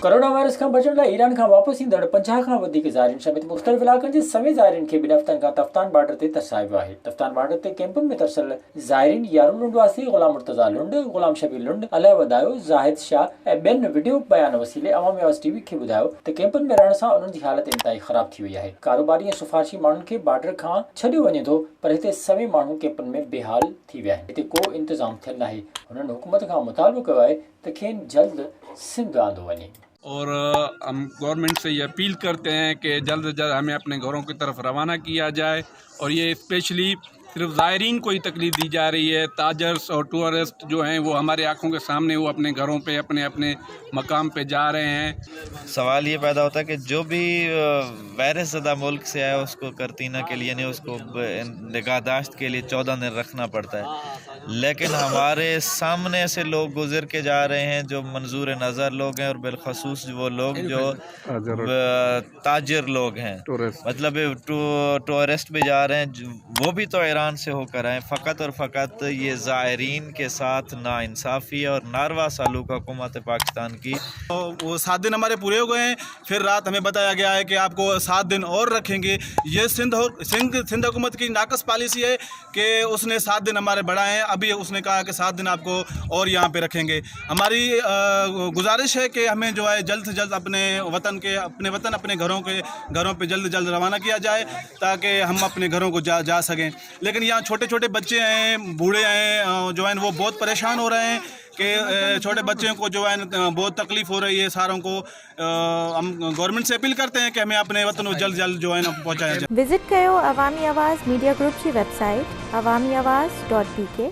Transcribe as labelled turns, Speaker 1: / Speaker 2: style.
Speaker 1: Corona virus खां बचण लाइ Iran खां वापसि ईंदड़ 50 खां वधीक ज़ाइरीन समेत मुख़्तलिफ़ इलाक़नि जे सवें ज़ाइरीन खे ॿिनि हफ़्तनि खां तफ़्तान बॉर्डर ते तरसायो वियो आहे। तफ़्तान बॉर्डर ते कैंपुनि में तरसल ज़ाइरीन यारून लुंडवासी, ग़ुलाम मुर्तज़ा लुंड, ग़ुलाम शबीर लुंड, अलाइ वदायो, ज़ाहिद शाह ऐं ॿियनि वीडियो बयान वसीले अवामी आवाज़ टीवी खे ॿुधायो त कैंपुनि में रहण सां उन्हनि जी हालत इंतहाई ख़राब थी वई आहे। कारोबारी ऐं सिफ़ारिशी माण्हुनि खे बॉर्डर खां छॾियो वञे थो, पर हिते सवें माण्हू कैंपुनि में बेहाल थी विया आहिनि। हिते को इंतज़ाम थियल नाहे। हुननि हुकूमत खां मुतालबो कयो आहे त खेनि जल्द सिंध आंदो वञे।
Speaker 2: और हम गवर्नमेंट से ये अपील करते हैं कि जल्द से जल्द हमें अपने घरों की तरफ रवाना किया जाए। और ये स्पेशली सिर्फ ज़ायरीन को ही तकलीफ़ दी जा रही है। ताजर्स और टूरिस्ट जो हैं वो हमारे आँखों के सामने वो अपने घरों पे अपने अपने मकाम पे जा रहे हैं।
Speaker 3: सवाल ये पैदा होता है कि जो भी वायरस ज़दा मुल्क से आया उसको करतीना के लिए नहीं, उसको निगाहदाश्त के लिए 14 दिन रखना पड़ता है। लेकिन हमारे सामने ऐसे लोग गुजर के जा रहे हैं जो मंजूर नज़र लोग हैं, और बिलखसूस वो लोग जो ताजर लोग हैं, मतलब टूरिस्ट भी जा रहे हैं, वो भी तो ईरान से होकर आए। फ़कत और फ़कत ये ज़ायरीन के साथ नाइंसाफ़ी और नारवा सलूक हुकूमत पाकिस्तान की।
Speaker 4: तो वो 7 दिन हमारे पूरे हो गए हैं। फिर रात हमें बताया गया है कि आपको 7 दिन और रखेंगे। ये सिंध हुकूमत की नाकस पॉलिसी है कि उसने 7 दिन हमारे बढ़ाए हैं। अभी उसने कहा कि 7 दिन आपको और यहाँ पे रखेंगे। हमारी गुजारिश है कि हमें जो है जल्द से जल्द अपने वतन अपने घरों पे जल्द से जल्द रवाना किया जाए, ताकि हम अपने घरों को जा सकें। लेकिन यहाँ छोटे छोटे बच्चे हैं, बूढ़े हैं, जो है वो बहुत परेशान हो रहे हैं कि छोटे बच्चों को जो है बहुत तकलीफ़ हो रही है। सारों को हम गवर्नमेंट से अपील करते हैं कि हमें अपने वतन को जल्द जल्द जो है ना पहुँचाया जाए।
Speaker 5: विजिट कयो अवामी आवाज़ मीडिया ग्रुप की वेबसाइट awamiawaz.pk।